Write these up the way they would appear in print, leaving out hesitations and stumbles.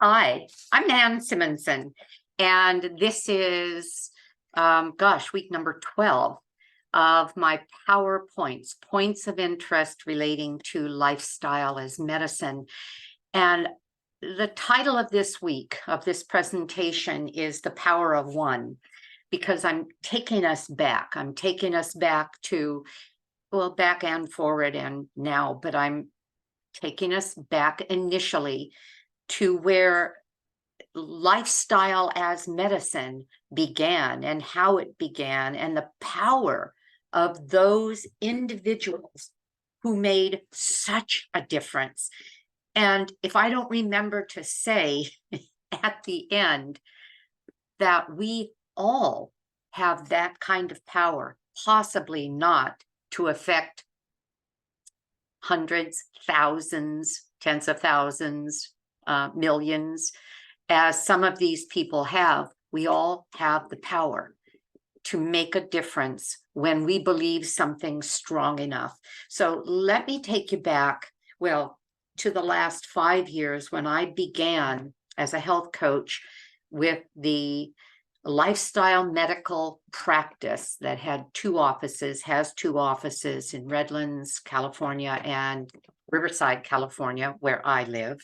Hi, I'm Nan Simonson, and this is, week number 12 of my PowerPoints, points of interest relating to lifestyle as medicine. And the title of this week, of this presentation, is The Power of One, because I'm taking us back. I'm taking us back to, well, back and forward and now, but I'm taking us back initially to where lifestyle as medicine began and how it began and the power of those individuals who made such a difference. And if I don't remember to say at the end that we all have that kind of power, possibly not to affect hundreds, thousands, tens of thousands, millions, as some of these people have, we all have the power to make a difference when we believe something strong enough. So let me take you back, well, to the last 5 years when I began as a health coach with the lifestyle medical practice that had has two offices in Redlands, California, and Riverside, California, where I live.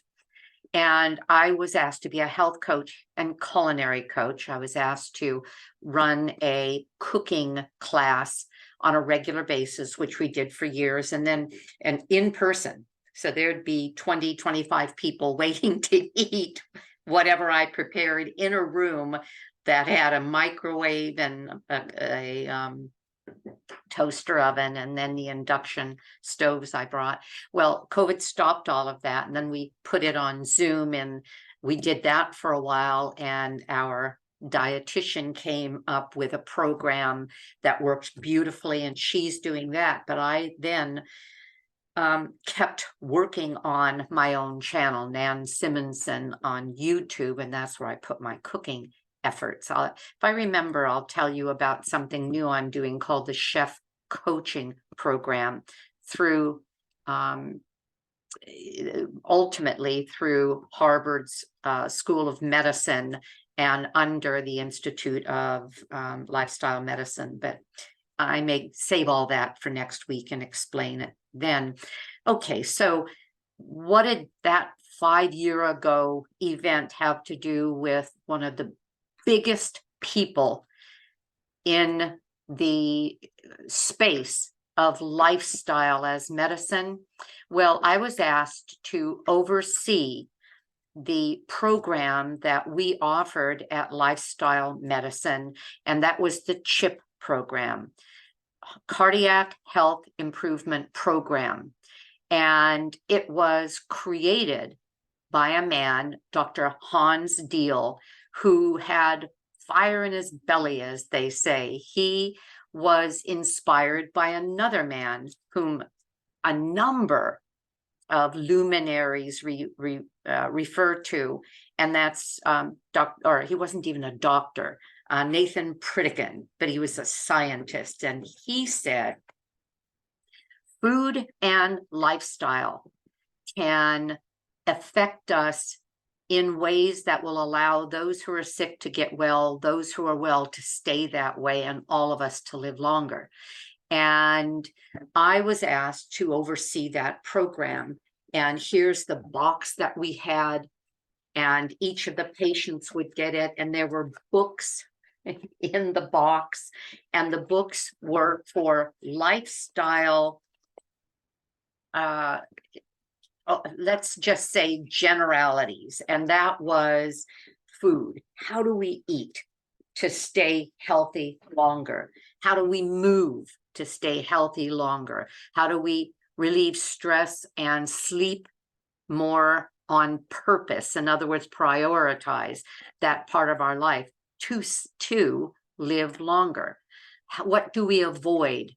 And I was asked to be a health coach and culinary coach. I was asked to run a cooking class on a regular basis, which we did for years, and then an in-person. So there'd be 20, 25 people waiting to eat whatever I prepared in a room that had a microwave and a toaster oven, and then the induction stoves I brought. Well, COVID stopped all of that, and then we put it on Zoom, and we did that for a while, and our dietitian came up with a program that works beautifully, and she's doing that. But I then kept working on my own channel, Nan Simonson, on YouTube, and that's where I put my cooking efforts. If I remember, I'll tell you about something new I'm doing called the Chef Coaching Program through, ultimately through Harvard's School of Medicine and under the Institute of Lifestyle Medicine. But I may save all that for next week and explain it then. Okay, so what did that 5 year ago event have to do with one of the biggest people in the space of lifestyle as medicine? Well, I was asked to oversee the program that we offered at Lifestyle Medicine, and that was the CHIP program, Cardiac Health Improvement Program. And it was created by a man, Dr. Hans Diehl, who had fire in his belly, as they say. He was inspired by another man whom a number of luminaries refer to, and that's he wasn't even a doctor, Nathan Pritikin, but he was a scientist, and he said food and lifestyle can affect us in ways that will allow those who are sick to get well, those who are well to stay that way, and all of us to live longer. And I was asked to oversee that program. And here's the box that we had, and each of the patients would get it, and there were books in the box, and the books were for lifestyle, let's just say generalities, and that was food. How do we eat to stay healthy longer? How do we move to stay healthy longer? How do we relieve stress and sleep more on purpose? In other words, prioritize that part of our life to live longer. What do we avoid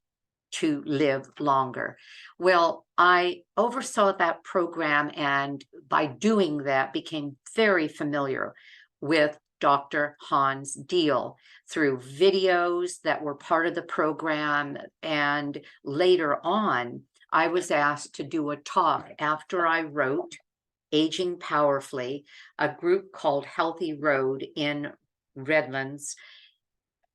to live longer? Well, I oversaw that program, and by doing that became very familiar with Dr. Hans Diehl through videos that were part of the program. And later on, I was asked to do a talk after I wrote Aging Powerfully, a group called Healthy Road in Redlands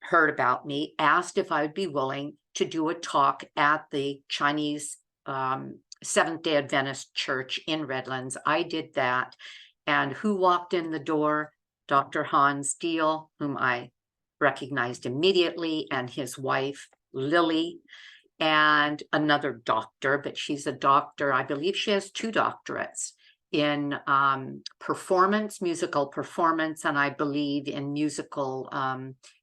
heard about me, asked if I would be willing to do a talk at the Chinese Seventh-day Adventist Church in Redlands. I did that. And who walked in the door? Dr. Hans Diehl, whom I recognized immediately, and his wife, Lily, and another doctor, but she's a doctor. I believe she has 2 doctorates in performance, musical performance, and I believe in musical,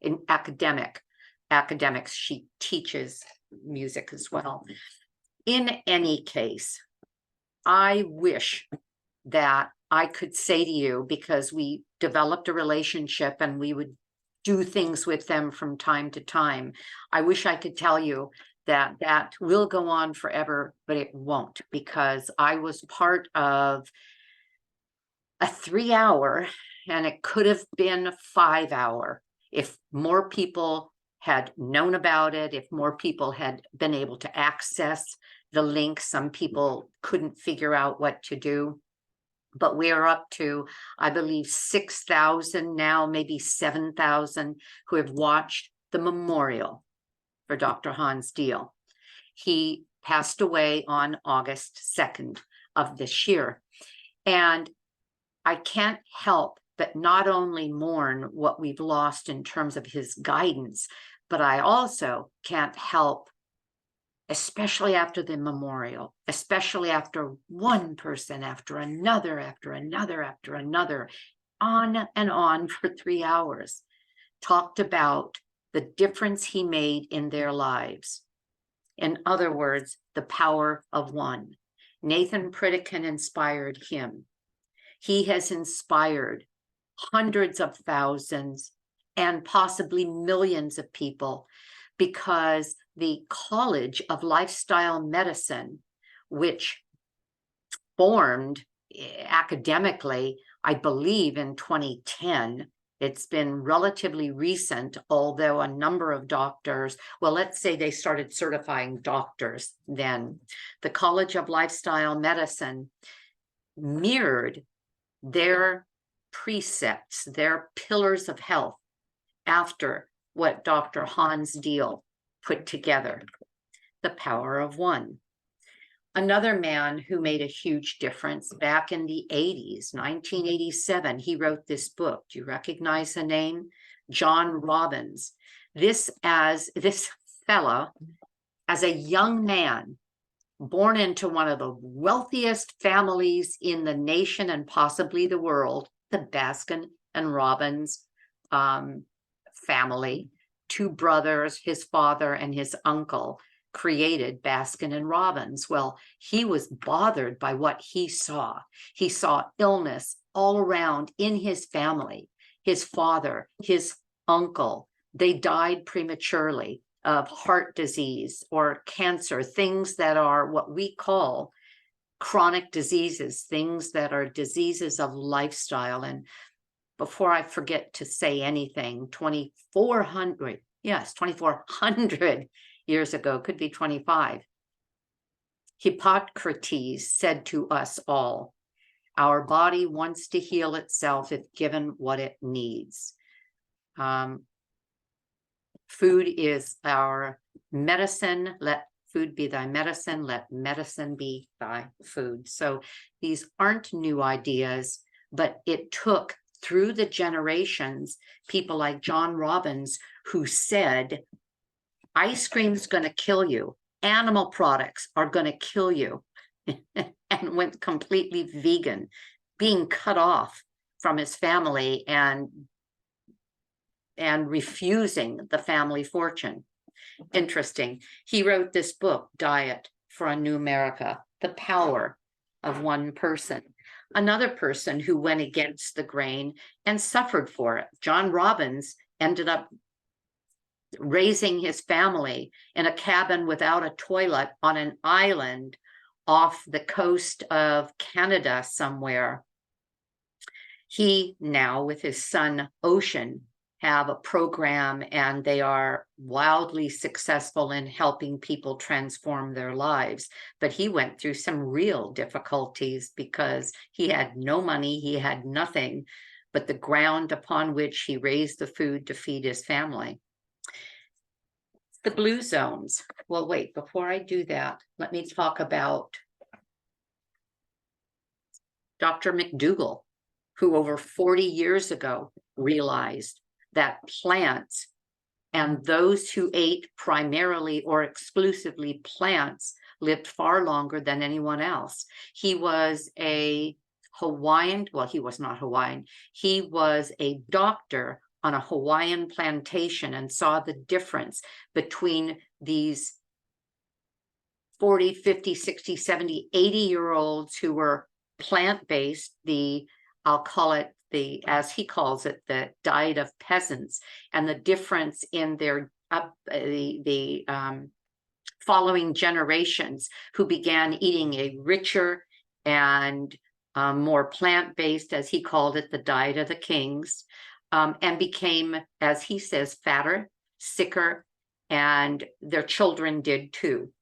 in academics. She teaches music as well. In any case, I wish that I could say to you, because we developed a relationship and we would do things with them from time to time, I wish I could tell you that that will go on forever, but it won't, because I was part of a 3-hour, and it could have been a 5-hour if more people had known about it, if more people had been able to access the link. Some people couldn't figure out what to do, but we are up to, I believe, 6,000 now, maybe 7,000 who have watched the memorial for Dr. Hans Diehl. He passed away on August 2nd of this year. And I can't help but not only mourn what we've lost in terms of his guidance, but I also can't help, especially after the memorial, especially after one person after another, after another, after another, on and on for 3 hours, talked about the difference he made in their lives. In other words, the power of one. Nathan Pritikin inspired him. He has inspired hundreds of thousands and possibly millions of people, because the College of Lifestyle Medicine, which formed academically, I believe, in 2010, it's been relatively recent, although a number of doctors, well, let's say they started certifying doctors then. The College of Lifestyle Medicine mirrored their precepts, their pillars of health, after what Dr. Hans Diehl put together, the power of one. Another man who made a huge difference back in the 80s, 1987, he wrote this book. Do you recognize the name? John Robbins. This fella, as a young man, born into one of the wealthiest families in the nation and possibly the world, the Baskin and Robbins family, 2 brothers, his father and his uncle, created Baskin and Robbins. Well, he was bothered by what he saw. He saw illness all around in his family. His father, his uncle, they died prematurely of heart disease or cancer, things that are what we call chronic diseases, things that are diseases of lifestyle. And before I forget to say anything, 2,400 years ago, could be 25, Hippocrates said to us all, our body wants to heal itself if given what it needs. Food is our medicine. Let food be thy medicine. Let medicine be thy food. So these aren't new ideas, but it took, through the generations, people like John Robbins, who said, ice cream's going to kill you. Animal products are going to kill you, and went completely vegan, being cut off from his family and refusing the family fortune. Interesting. He wrote this book, Diet for a New America, the power of one person. Another person who went against the grain and suffered for it. John Robbins ended up raising his family in a cabin without a toilet on an island off the coast of Canada somewhere. He now, with his son Ocean, have a program and they are wildly successful in helping people transform their lives. But he went through some real difficulties because he had no money, he had nothing but the ground upon which he raised the food to feed his family. The blue zones. Well, wait, before I do that, let me talk about Dr. McDougall, who over 40 years ago realized that plants and those who ate primarily or exclusively plants lived far longer than anyone else. He was a Hawaiian, well, he was not Hawaiian, he was a doctor on a Hawaiian plantation and saw the difference between these 40, 50, 60, 70, 80-year-olds who were plant-based, I'll call it as he calls it, the diet of peasants, and the difference in their following generations who began eating a richer and more plant-based, as he called it, the diet of the kings, and became, as he says, fatter, sicker, and their children did too.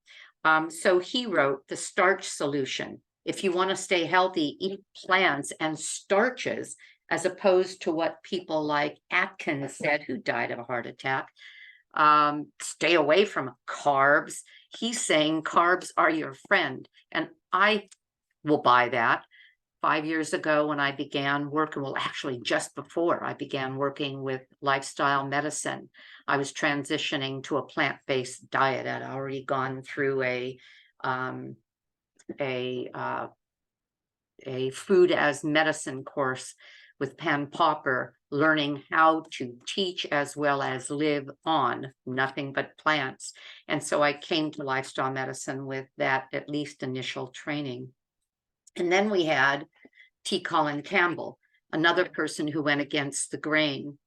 So he wrote The Starch Solution. If you want to stay healthy, eat plants and starches, as opposed to what people like Atkins said, who died of a heart attack. Stay away from carbs. He's saying carbs are your friend. And I will buy that. 5 years ago when I began working, well, actually just before I began working with lifestyle medicine, I was transitioning to a plant-based diet. I'd already gone through a food as medicine course with Pam Popper, learning how to teach as well as live on nothing but plants. And so I came to lifestyle medicine with that at least initial training. And then we had T. Colin Campbell, another person who went against the grain.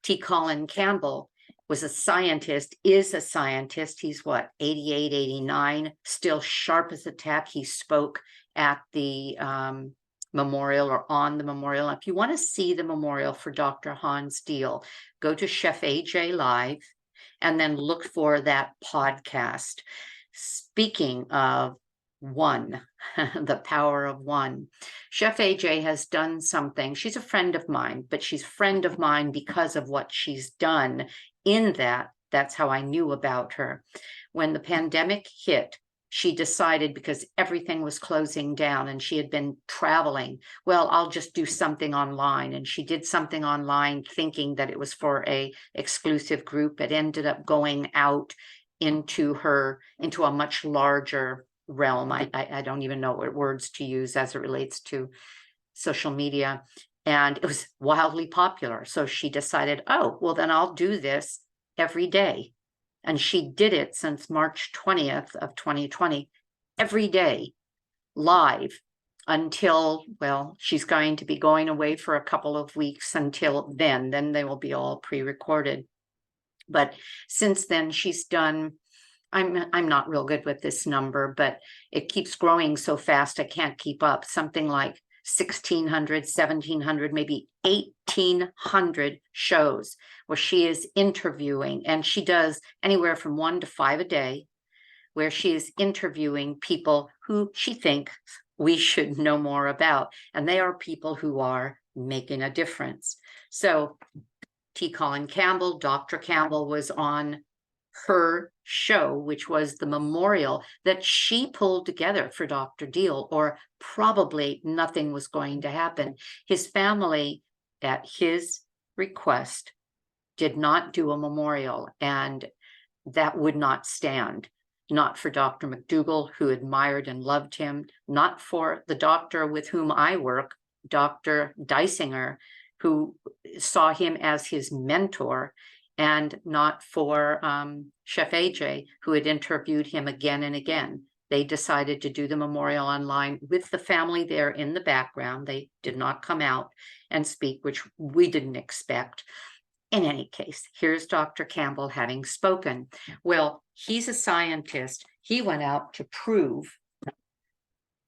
T. Colin Campbell was a scientist, is a scientist. He's what, 88, 89, still sharp as a tack. He spoke at the memorial or on the memorial. If you want to see the memorial for Dr. Hans Diehl, go to Chef AJ Live and then look for that podcast. Speaking of one, the power of one. Chef AJ has done something. She's a friend of mine, but she's a friend of mine because of what she's done in that. That's how I knew about her. When the pandemic hit, she decided, because everything was closing down and she had been traveling, well, I'll just do something online. And she did something online thinking that it was for a exclusive group. It ended up going out into a much larger realm. I don't even know what words to use as it relates to social media. And it was wildly popular. So she decided, oh, well, then I'll do this every day. And she did it since March 20th of 2020, every day, live, until, well, she's going to be going away for a couple of weeks until then. Then they will be all pre-recorded. But since then, she's done, I'm not real good with this number, but it keeps growing so fast I can't keep up. Something like 1,600, 1,700, maybe 1,800 shows where she is interviewing, and she does anywhere from 1 to 5 a day, where she is interviewing people who she thinks we should know more about. And they are people who are making a difference. So T. Colin Campbell, Dr. Campbell was on her show, which was the memorial that she pulled together for Dr. Diehl, or probably nothing was going to happen. His family, at his request, did not do a memorial, and that would not stand. Not for Dr. McDougall, who admired and loved him, not for the doctor with whom I work, Dr. Dysinger, who saw him as his mentor, and not for Chef AJ, who had interviewed him again and again. They decided to do the memorial online with the family there in the background. They did not come out and speak, which we didn't expect. In any case, here's Dr. Campbell having spoken. Well, he's a scientist. He went out to prove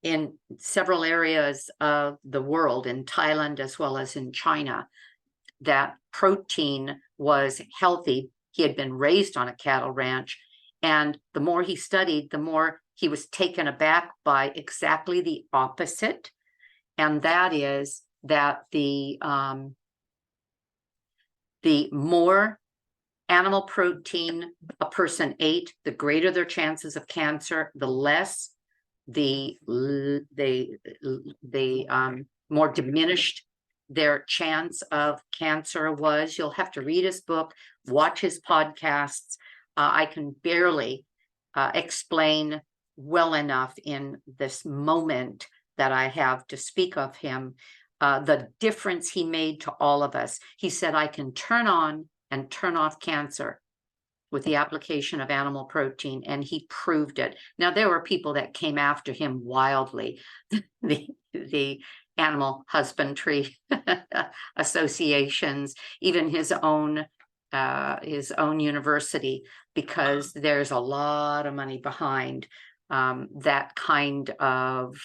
in several areas of the world, in Thailand as well as in China, that protein was healthy. He had been raised on a cattle ranch, and the more he studied, the more he was taken aback by exactly the opposite. And that is that the more animal protein a person ate, the greater their chances of cancer, the less the more diminished their chance of cancer was. You'll have to read his book, watch his podcasts. I can barely explain well enough in this moment that I have to speak of him, the difference he made to all of us. He said, I can turn on and turn off cancer with the application of animal protein, and he proved it. Now, there were people that came after him wildly, the animal husbandry associations, even his own university, because there's a lot of money behind that kind of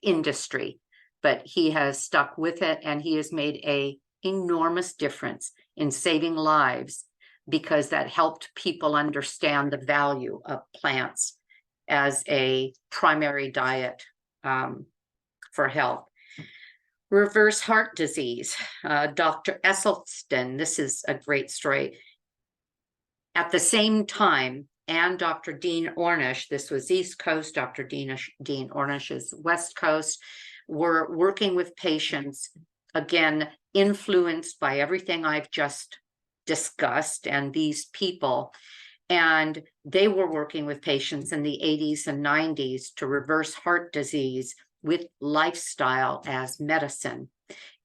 industry. But he has stuck with it, and he has made an enormous difference in saving lives, because that helped people understand the value of plants as a primary diet for health. Reverse heart disease. Dr. Esselstyn, this is a great story. At the same time, and Dr. Dean Ornish, this was East Coast, Dr. Dean Ornish is West Coast, were working with patients, again, influenced by everything I've just discussed and these people. And they were working with patients in the 80s and 90s to reverse heart disease with lifestyle as medicine.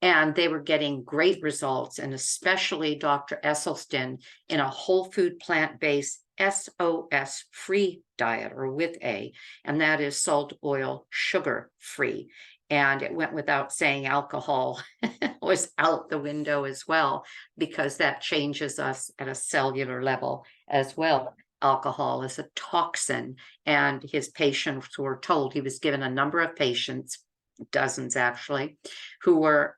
And they were getting great results, and especially Dr. Esselstyn in a whole food plant-based SOS free diet, or with A, and that is salt, oil, sugar free. And it went without saying alcohol was out the window as well, because that changes us at a cellular level as well. Alcohol is a toxin, and his patients were told, he was given a number of patients, dozens actually, who were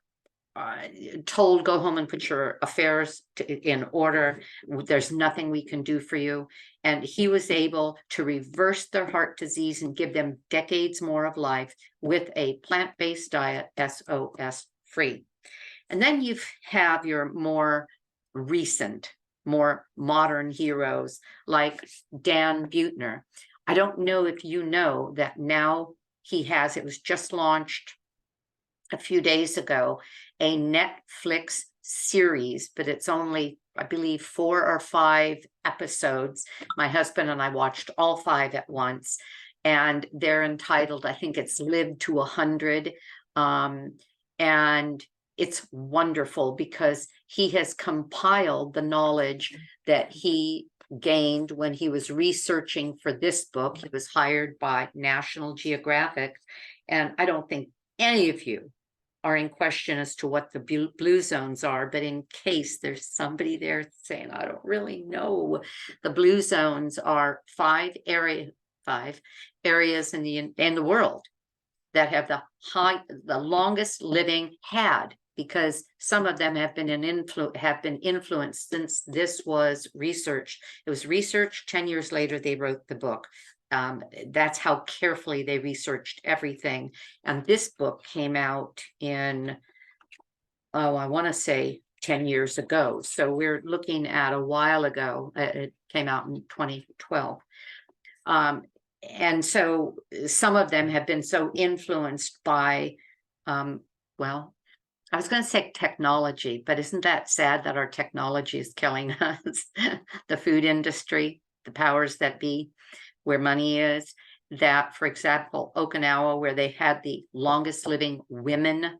told, go home and put your affairs in order. There's nothing we can do for you. And he was able to reverse their heart disease and give them decades more of life with a plant-based diet, SOS free. And then you have your more recent, more modern heroes like Dan Buettner. I don't know if you know that now he has, it was just launched a few days ago, a Netflix series, but it's only, I believe, 4 or 5 episodes. My husband and I watched all 5 at once, and they're entitled, I think it's Live to 100. And it's wonderful because he has compiled the knowledge that he gained when he was researching for this book. He was hired by National Geographic, and I don't think any of you are in question as to what the blue zones are, but in case there's somebody there saying, I don't really know, the blue zones are 5 areas in the world that have the longest living had, because some of them have been influenced since this was researched. It was researched 10 years later, they wrote the book. That's how carefully they researched everything. And this book came out in, I want to say 10 years ago. So we're looking at a while ago. It came out in 2012. And so some of them have been so influenced by, well, I was going to say technology, but isn't that sad that our technology is killing us? The food industry, the powers that be, where money is. That, for example, Okinawa, where they had the longest living women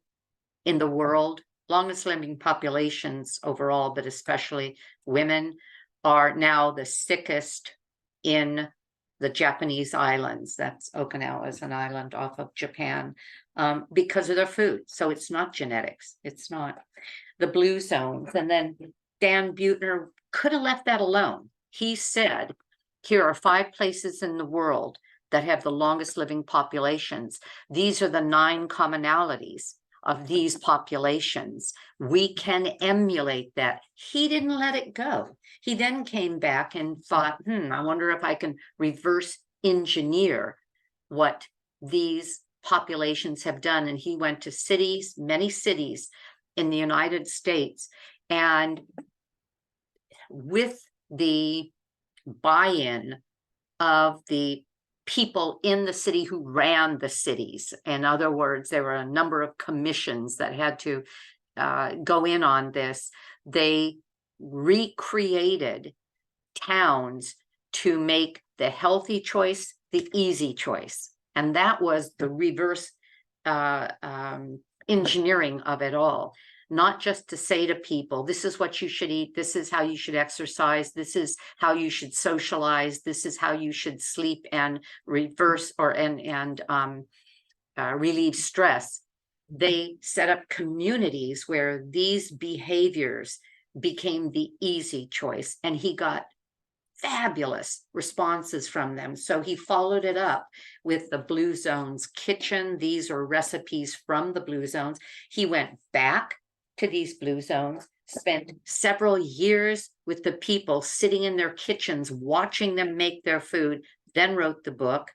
in the world, longest living populations overall, but especially women, are now the sickest in the Japanese islands. That's Okinawa is an island off of Japan, because of their food. So it's not genetics. It's not the blue zones. And then Dan Buettner could have left that alone. He said, here are 5 places in the world that have the longest living populations. These are the 9 commonalities. of these populations. We can emulate that. He didn't let it go. He then came back and thought, I wonder if I can reverse engineer what these populations have done. And he went to cities, many cities in the United States, and with the buy-in of the people in the city who ran the cities. In other words, there were a number of commissions that had to go in on this. They recreated towns to make the healthy choice the easy choice. And that was the reverse engineering of it all. Not just to say to people, this is what you should eat, this is how you should exercise, this is how you should socialize, this is how you should sleep and reverse or relieve stress. They set up communities where these behaviors became the easy choice, and he got fabulous responses from them. So he followed it up with the Blue Zones kitchen. These are recipes from the Blue Zones. He went back to these Blue Zones, spent several years with the people sitting in their kitchens, watching them make their food, then wrote the book.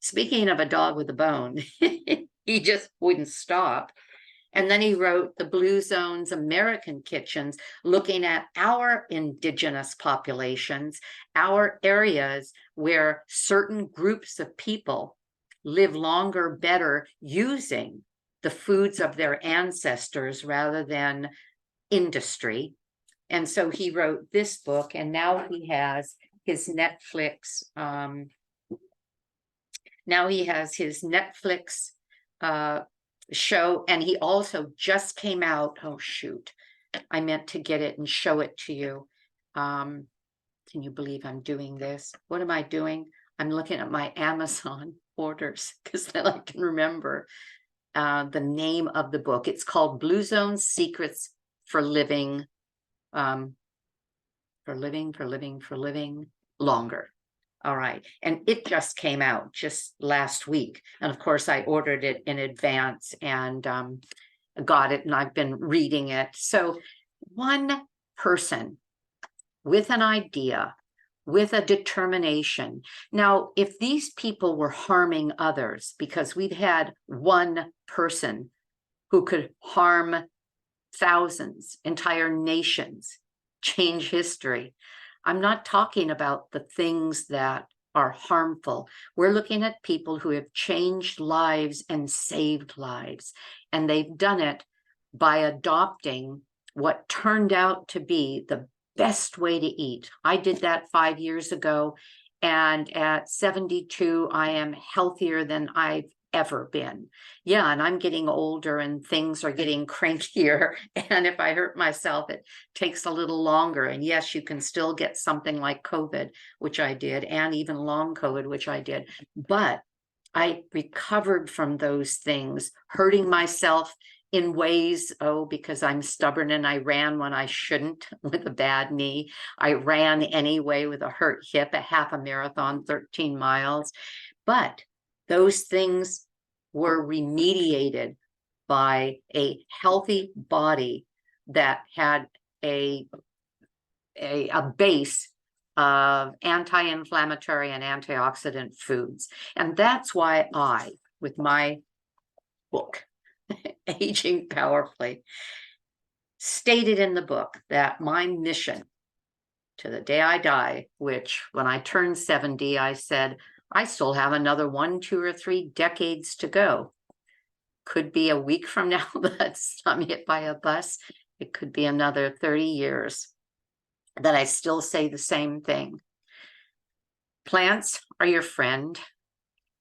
Speaking of a dog with a bone, he just wouldn't stop. And then he wrote the Blue Zones American Kitchens, looking at our indigenous populations, our areas where certain groups of people live longer, better, using the foods of their ancestors rather than industry. And so he wrote this book, and now he has his Netflix. Now he has his Netflix show, and he also just came out. Oh shoot, I meant to get it and show it to you. Can you believe I'm doing this? What am I doing? I'm looking at my Amazon orders because then I can remember the name of the book. It's called Blue Zone Secrets for Living, for living longer. All right. And it just came out just last week. And of course, I ordered it in advance and got it, and I've been reading it. So one person with an idea, with a determination. Now, if these people were harming others, because we've had one person who could harm thousands, entire nations, change history. I'm not talking about the things that are harmful. We're looking at people who have changed lives and saved lives. And they've done it by adopting what turned out to be the best way to eat. I did that 5 years ago. And at 72, I am healthier than I've ever been. Yeah, and I'm getting older and things are getting crankier. And if I hurt myself, it takes a little longer. And yes, you can still get something like COVID, which I did, and even long COVID, which I did. But I recovered from those things, hurting myself in ways, because I'm stubborn and I ran when I shouldn't with a bad knee. I ran anyway with a hurt hip, a half a marathon, 13 miles. But those things were remediated by a healthy body that had a base of anti-inflammatory and antioxidant foods. And that's why I, with my book, Aging Powerfully, stated in the book that my mission to the day I die, which when I turned 70, I said, I still have another 1, 2, or 3 decades to go. Could be a week from now that I'm hit by a bus. It could be another 30 years that I still say the same thing. Plants are your friend.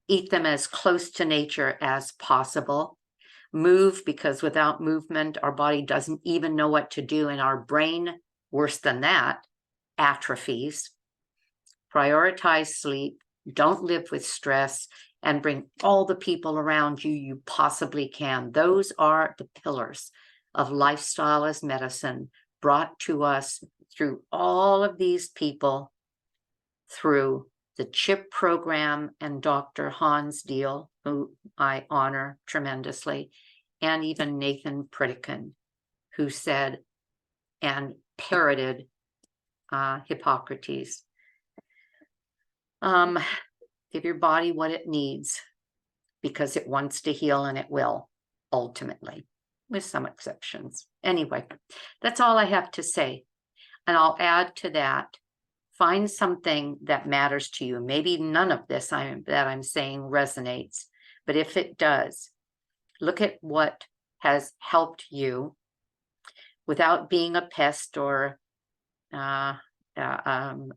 Eat them as close to nature as possible. Move, because without movement, our body doesn't even know what to do, and our brain, worse than that, atrophies. Prioritize sleep. Don't live with stress, and bring all the people around you possibly can. Those are the pillars of lifestyle as medicine, brought to us through all of these people, through the CHIP program and Dr. Hans Diehl, who I honor tremendously, and even Nathan Pritikin, who said and parroted Hippocrates. Give your body what it needs, because it wants to heal, and it will, ultimately, with some exceptions. Anyway, that's all I have to say. And I'll add to that, find something that matters to you. Maybe none of this that I'm saying resonates, but if it does, look at what has helped you without being a pest or a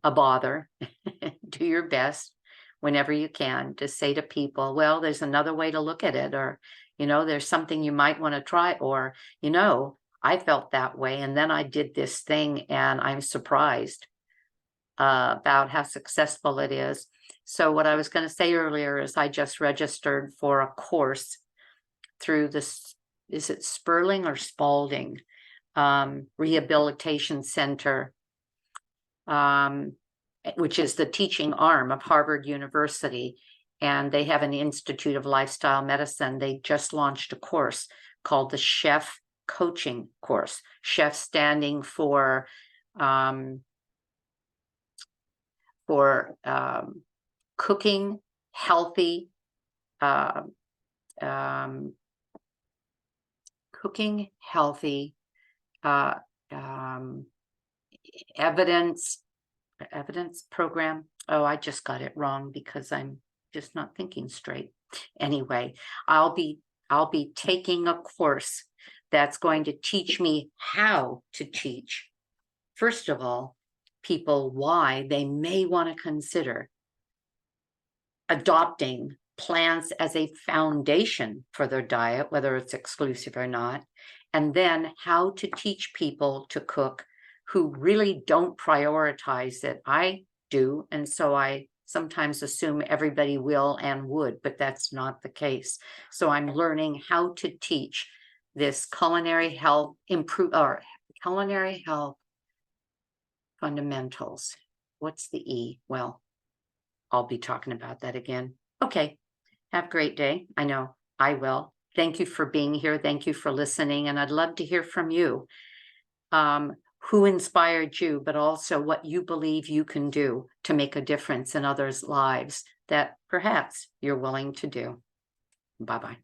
bother. Do your best whenever you can to say to people, well, there's another way to look at it, or, there's something you might want to try, or, I felt that way, and then I did this thing, and I'm surprised about how successful it is. So what I was going to say earlier is I just registered for a course through this, is it Sperling or Spalding Rehabilitation Center, which is the teaching arm of Harvard University, and they have an Institute of Lifestyle Medicine. They just launched a course called the Chef Coaching Course. Chef standing for cooking healthy, evidence program. Oh, I just got it wrong because I'm just not thinking straight. Anyway, I'll be taking a course that's going to teach me how to teach, first of all, people why they may want to consider adopting plants as a foundation for their diet, whether it's exclusive or not, and then how to teach people to cook who really don't prioritize it. I do, and so I sometimes assume everybody will and would, but that's not the case. So I'm learning how to teach this culinary health fundamentals. What's the E? Well, I'll be talking about that again. Okay, have a great day. I know I will. Thank you for being here. Thank you for listening, and I'd love to hear from you. Who inspired you, but also what you believe you can do to make a difference in others' lives that perhaps you're willing to do. Bye-bye.